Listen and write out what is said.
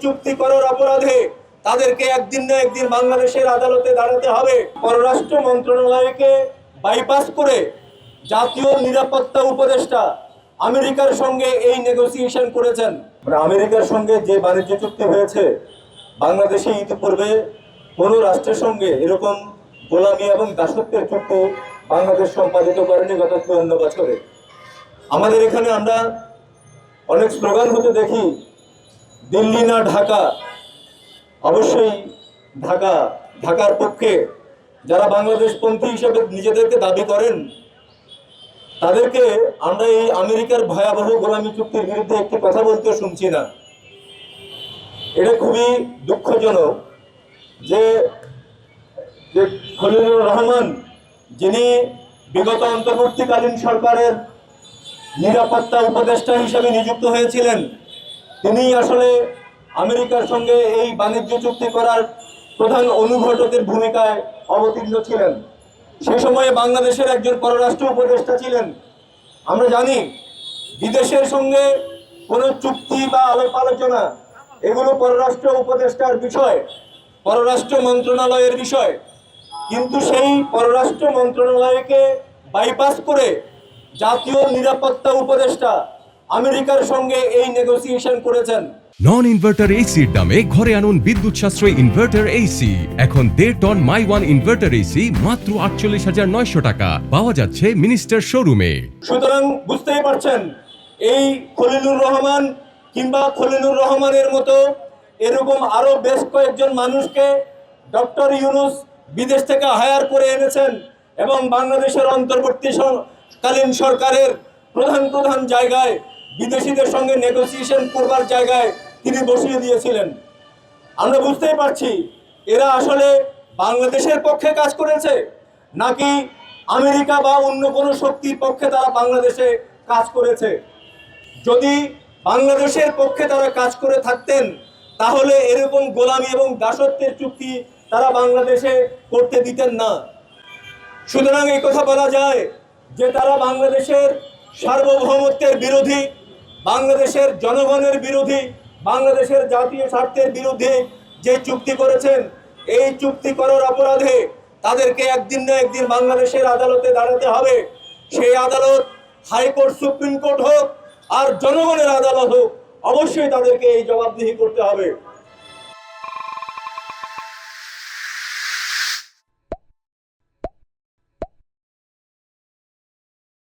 চুক্তি করার অপরাধে তাদেরকে একদিন না একদিন বাংলাদেশের আদালতে দাঁড়াতে হবে। পররাষ্ট্র মন্ত্রণালয়কে বাইপাস করে জাতীয় নিরাপত্তা উপদেষ্টা আমেরিকার সঙ্গে এই নেগোসিয়েশন করেছেন। আমেরিকার সঙ্গে যে বাণিজ্য চুক্তি হয়েছে, বাংলাদেশে ইতিপূর্বে কোন রাষ্ট্রের সঙ্গে এরকম গোলামি এবং দাসত্বের চুক্তি বাংলাদেশ সম্পাদিত করেনি গত 54 বছরে। আমাদের এখানে আমরা অনেক স্লোগান হতে দেখি, দিল্লি না ঢাকা। অবশ্যই ঢাকা, ঢাকার পক্ষে যারা বাংলাদেশপন্থী হিসেবে নিজেদেরকে দাবি করেন, তাদেরকে আমরা এই আমেরিকার ভয়াবহ গোলামি চুক্তির বিরুদ্ধে একটি কথা বলতে শুনছি না। এটা খুবই দুঃখজনক যে খলিলুর রহমান, যিনি বিগত অন্তর্বর্তীকালীন সরকারের নিরাপত্তা উপদেষ্টা হিসেবে নিযুক্ত হয়েছিলেন, তিনি আসলে আমেরিকার সঙ্গে এই বাণিজ্য চুক্তি করার প্রধান অনুঘটকের ভূমিকায় অবতীর্ণ ছিলেন। সে সময়ে বাংলাদেশের একজন পররাষ্ট্র উপদেষ্টা ছিলেন। আমরা জানি বিদেশের সঙ্গে কোনো চুক্তি বা আলাপ আলোচনা এগুলো পররাষ্ট্র উপদেষ্টার বিষয়, পররাষ্ট্র মন্ত্রণালয়ের বিষয়। কিন্তু সেই পররাষ্ট্র মন্ত্রণালয়কে বাইপাস করে জাতীয় নিরাপত্তা উপদেষ্টা আমেরিকার সঙ্গে এই নেগোসিয়েশন করেছেন। নন ইনভার্টার এসির দামে ঘরে আনুন বিদ্যুৎ সাশ্রয়ী ইনভার্টার এসি। এখন 1.5 ton my one inverter AC মাত্র 48,900 টাকা পাওয়া যাচ্ছে মিনিস্টার শোরুমে। সুতরাং বুঝতেই পারছেন, এই খলিলুর রহমান কিংবা খলিলুর রহমানের মতো এরকম আরো বেশ কয়েকজন মানুষকে ডক্টর ইউনূস বিদেশ থেকে হায়ার করে এনেছেন এবং বাংলাদেশের অন্তর্বর্তীকালীন সরকারের প্রধান জায়গায় বিদেশিদের সঙ্গে নেগোসিয়েশন করবার জায়গায় তিনি বসিয়ে দিয়েছিলেন। আমরা বুঝতেই পারছি এরা আসলে বাংলাদেশের পক্ষে কাজ করেছে নাকি আমেরিকা বা অন্য কোনো শক্তির পক্ষে তারা বাংলাদেশে কাজ করেছে। যদি বাংলাদেশের পক্ষে তারা কাজ করে থাকতেন, তাহলে এরকম গোলামি এবং দাসত্বের চুক্তি তারা বাংলাদেশে করতে দিতেন না। সুতরাং এই কথা বলা যায় যে তারা বাংলাদেশের সার্বভৌমত্বের বিরোধী, বাংলাদেশের জনগণের বিরোধী, বাংলাদেশের জাতীয় স্বার্থের বিরুদ্ধে যে চুক্তি করেছেন, এই চুক্তি করার অপরাধে তাদেরকে একদিন না একদিন বাংলাদেশের আদালতে দাঁড়াতে হবে। সেই আদালত হাইকোর্ট, সুপ্রিম কোর্ট হোক আর জনগণের আদালত হোক, অবশ্যই তাদেরকে এই জবাবদিহি করতে হবে।